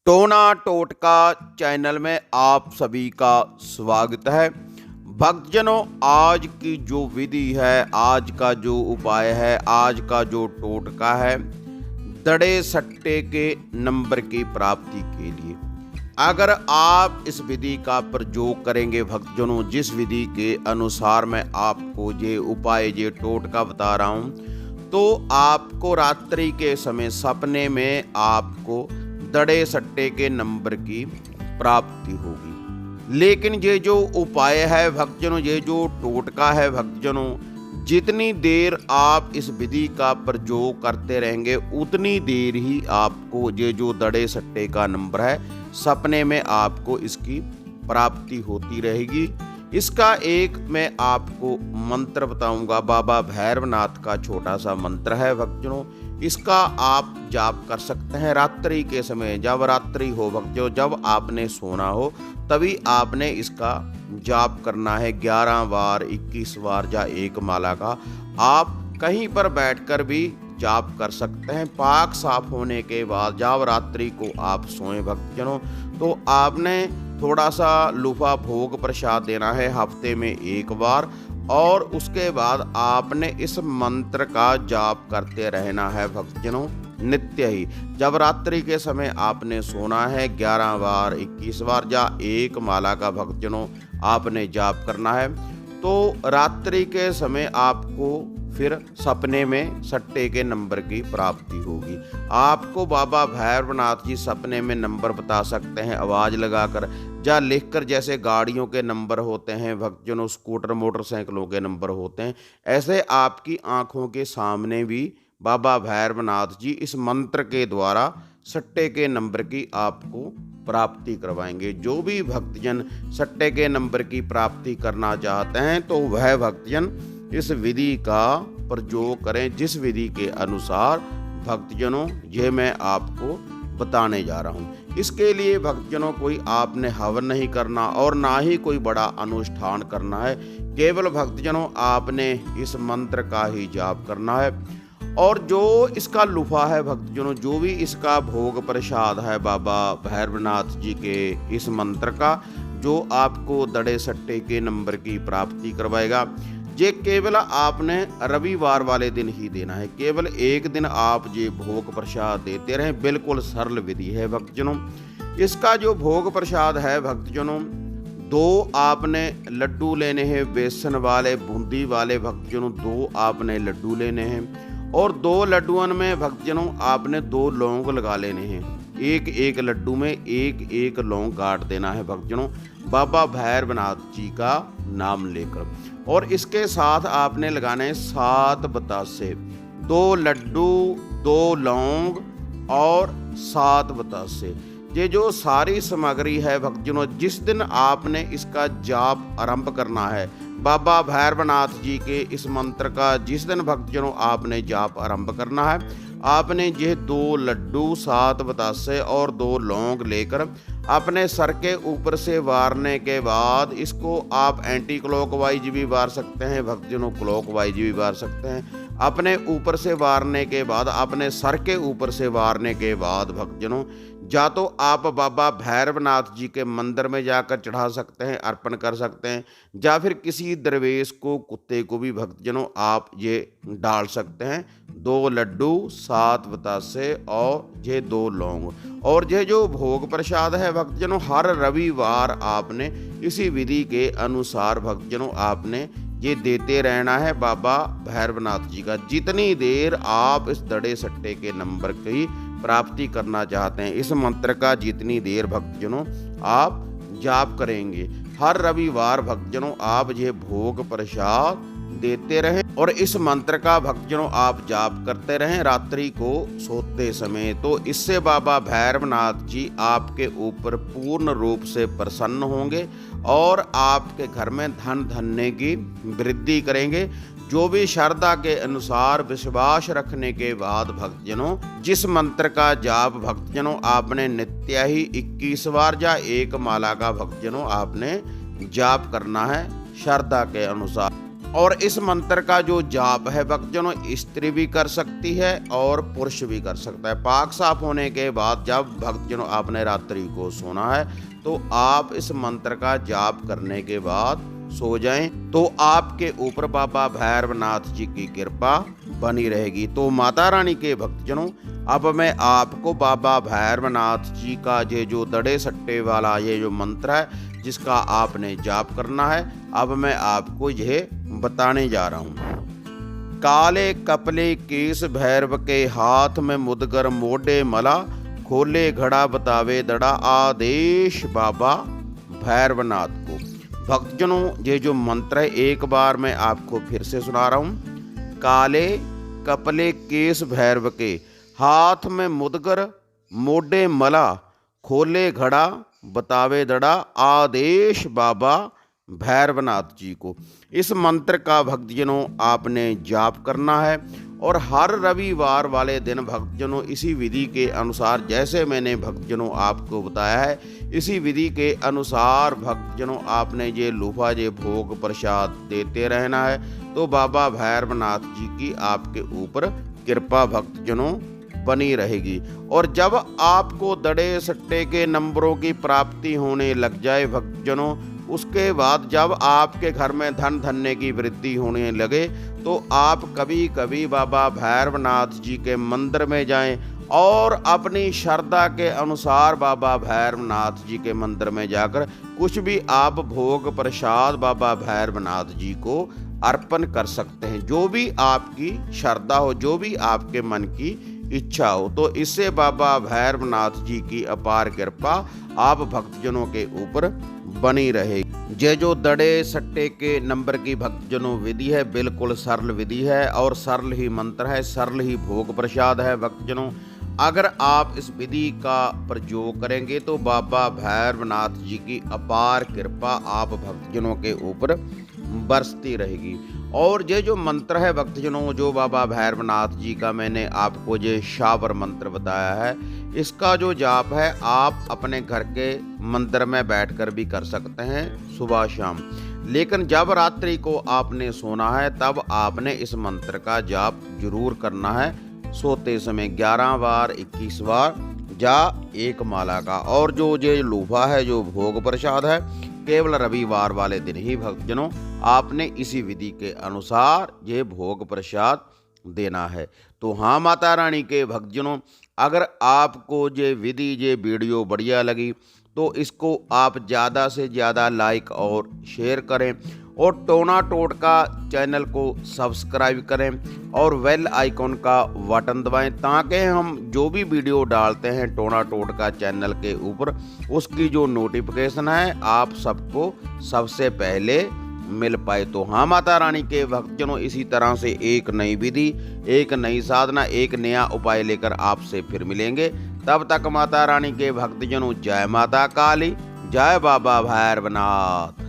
टोना टोटका चैनल में आप सभी का स्वागत है। भक्तजनों, आज की जो विधि है, आज का जो उपाय है, आज का जो टोटका है दड़े सट्टे के नंबर की प्राप्ति के लिए, अगर आप इस विधि का प्रयोग करेंगे भक्तजनों, जिस विधि के अनुसार मैं आपको ये उपाय ये टोटका बता रहा हूँ, तो आपको रात्रि के समय सपने में आपको दड़े सट्टे के नंबर की प्राप्ति होगी। लेकिन ये जो उपाय है भक्तजनों, ये जो टोटका है भक्तजनों, जितनी देर आप इस विधि का प्रयोग करते रहेंगे उतनी देर ही आपको ये जो दड़े सट्टे का नंबर है सपने में आपको इसकी प्राप्ति होती रहेगी। इसका एक मैं आपको मंत्र बताऊंगा, बाबा भैरवनाथ का छोटा सा मंत्र है भक्तजनों। इसका आप जाप कर सकते हैं रात्रि के समय, जब रात्रि हो भक्तजनों, जब आपने सोना हो तभी आपने इसका जाप करना है 11 बार, 21 बार या एक माला का। आप कहीं पर बैठकर भी जाप कर सकते हैं। पाक साफ होने के बाद जब रात्रि को आप सोएं भक्तजनों, तो आपने थोड़ा सा लूफा भोग प्रसाद देना है हफ्ते में एक बार, और उसके बाद आपने इस मंत्र का जाप करते रहना है भक्तजनों नित्य ही। जब रात्रि के समय आपने सोना है 11 बार, 21 बार या एक माला का भक्तजनों आपने जाप करना है, तो रात्रि के समय आपको फिर सपने में सट्टे के नंबर की प्राप्ति होगी। आपको बाबा भैरवनाथ जी सपने में नंबर बता सकते हैं आवाज़ लगाकर या लिखकर, जैसे गाड़ियों के नंबर होते हैं भक्तजनों, स्कूटर मोटरसाइकिलों के नंबर होते हैं, ऐसे आपकी आंखों के सामने भी बाबा भैरवनाथ जी इस मंत्र के द्वारा सट्टे के नंबर की आपको प्राप्ति करवाएंगे। जो भी भक्तजन सट्टे के नंबर की प्राप्ति करना चाहते हैं तो वह भक्तजन इस विधि का प्रयोग करें, जिस विधि के अनुसार भक्तजनों ये मैं आपको बताने जा रहा हूँ। इसके लिए भक्तजनों कोई आपने हवन नहीं करना और ना ही कोई बड़ा अनुष्ठान करना है, केवल भक्तजनों आपने इस मंत्र का ही जाप करना है। और जो इसका लुफा है भक्तजनों, जो भी इसका भोग प्रसाद है बाबा भैरवनाथ जी के इस मंत्र का, जो आपको दड़े सट्टे के नंबर की प्राप्ति करवाएगा, ये केवल आपने रविवार वाले दिन ही देना है। केवल एक दिन आप ये भोग प्रसाद देते रहें, बिल्कुल सरल विधि है भक्तजनों। इसका जो भोग प्रसाद है भक्तजनों, 2 आपने लड्डू लेने हैं बेसन वाले, बूंदी वाले भक्तजनों, 2 आपने लड्डू लेने हैं, और 2 लड्डुओं में भक्तजनों आपने 2 लौंग लगा लेने हैं। एक एक लड्डू में एक एक लौंग काट देना है भक्तजनों, बाबा भैरवनाथ जी का नाम लेकर। और इसके साथ आपने लगाने 7 बतासे, 2 लड्डू, 2 लौंग और 7 बतासे। ये जो सारी सामग्री है भक्तजनों, जिस दिन आपने इसका जाप आरंभ करना है बाबा भैरवनाथ जी के इस मंत्र का, जिस दिन भक्तजनों आपने जाप आरंभ करना है, आपने ये 2 लड्डू, 7 बतासे और 2 लौंग लेकर अपने सर के ऊपर से वारने के बाद, इसको आप एंटी क्लॉकवाइज भी वार सकते हैं भक्तजनों, क्लॉकवाइज भी वार सकते हैं। अपने ऊपर से वारने के बाद, अपने सर के ऊपर से वारने के बाद भक्तजनों, या तो आप बाबा भैरवनाथ जी के मंदिर में जाकर चढ़ा सकते हैं, अर्पण कर सकते हैं, या फिर किसी दरवेश को, कुत्ते को भी भक्तजनों आप ये डाल सकते हैं। 2 लड्डू, 7 बतासे और ये 2 लौंग। और ये जो भोग प्रसाद है भक्तजनों, हर रविवार आपने इसी विधि के अनुसार भक्तजनों आपने ये देते रहना है बाबा भैरवनाथ जी का। जितनी देर आप इस दड़े सट्टे के नंबर की प्राप्ति करना चाहते हैं, इस मंत्र का जितनी देर भक्तजनों आप जाप करेंगे, हर रविवार भक्तजनों आप ये भोग प्रसाद देते रहें और इस मंत्र का भक्तजनों आप जाप करते रहें रात्रि को सोते समय। तो इससे बाबा भैरवनाथ जी आपके ऊपर पूर्ण रूप से प्रसन्न होंगे और आपके घर में धन धान्य की वृद्धि करेंगे। जो भी श्रद्धा के अनुसार विश्वास रखने के बाद भक्तजनों, जिस मंत्र का जाप भक्तजनों आपने नित्य ही 21 बार या एक माला का भक्तजनों आपने जाप करना है श्रद्धा के अनुसार। और इस मंत्र का जो जाप है भक्तजनों, स्त्री भी कर सकती है और पुरुष भी कर सकता है। पाक साफ होने के बाद जब भक्तजनों आपने रात्रि को सोना है तो आप इस मंत्र का जाप करने के बाद सो जाएं तो आपके ऊपर बाबा भैरवनाथ जी की कृपा बनी रहेगी। तो माता रानी के भक्तजनों, अब मैं आपको बाबा भैरवनाथ जी का ये जो दड़े सट्टे वाला ये जो मंत्र है जिसका आपने जाप करना है, अब मैं आपको यह बताने जा रहा हूँ। काले कपले केस भैरव के हाथ में मुदगर मोढ़े मला, खोले घड़ा बतावे दड़ा, आदेश बाबा भैरवनाथ को। भक्तजनों, ये जो मंत्र है एक बार मैं आपको फिर से सुना रहा हूँ। काले कपले केस भैरव के हाथ में मुदगर मोढ़े मला, खोले घड़ा बतावे दड़ा, आदेश बाबा भैरवनाथ जी को। इस मंत्र का भक्तजनों आपने जाप करना है और हर रविवार वाले दिन भक्तजनों इसी विधि के अनुसार, जैसे मैंने भक्तजनों आपको बताया है, इसी विधि के अनुसार भक्तजनों आपने ये लूफा ये भोग प्रसाद देते रहना है। तो बाबा भैरवनाथ जी की आपके ऊपर कृपा भक्तजनों बनी रहेगी। और जब आपको दड़े सट्टे के नंबरों की प्राप्ति होने लग जाए भक्तजनों, उसके बाद जब आपके घर में धन धन्य की वृद्धि होने लगे तो आप कभी कभी बाबा भैरवनाथ जी के मंदिर में जाएं और अपनी श्रद्धा के अनुसार बाबा भैरवनाथ जी के मंदिर में जाकर कुछ भी आप भोग प्रसाद बाबा भैरवनाथ जी को अर्पण कर सकते हैं। जो भी आपकी श्रद्धा हो, जो भी आपके मन की इच्छा हो, तो इससे बाबा भैरवनाथ जी की अपार कृपा आप भक्तजनों के ऊपर बनी रहेगी। ये जो दड़े सट्टे के नंबर की भक्तजनों विधि है बिल्कुल सरल विधि है और सरल ही मंत्र है, सरल ही भोग प्रसाद है भक्तजनों। अगर आप इस विधि का प्रयोग करेंगे तो बाबा भैरवनाथ जी की अपार कृपा आप भक्तजनों के ऊपर बरसती रहेगी। और ये जो मंत्र है भक्तजनों, जो बाबा भैरवनाथ जी का मैंने आपको ये शावर मंत्र बताया है, इसका जो जाप है आप अपने घर के मंदिर में बैठकर भी कर सकते हैं सुबह शाम। लेकिन जब रात्रि को आपने सोना है तब आपने इस मंत्र का जाप जरूर करना है सोते समय 11 बार 21 बार या एक माला का। और जो ये लूफा है जो भोग प्रसाद है केवल रविवार वाले दिन ही भक्तजनों आपने इसी विधि के अनुसार ये भोग प्रसाद देना है। तो हाँ माता रानी के भक्तजनों, अगर आपको ये विधि ये वीडियो बढ़िया लगी तो इसको आप ज़्यादा से ज़्यादा लाइक और शेयर करें और टोना टोटका चैनल को सब्सक्राइब करें और बेल आइकॉन का बटन दबाएं ताकि हम जो भी वीडियो डालते हैं टोना टोटका चैनल के ऊपर उसकी जो नोटिफिकेशन है आप सबको सबसे पहले मिल पाए। तो हाँ माता रानी के भक्तजनों, इसी तरह से एक नई विधि, एक नई साधना, एक नया उपाय लेकर आपसे फिर मिलेंगे। तब तक माता रानी के भक्तजनों जय माता काली, जय बाबा भैरवनाथ।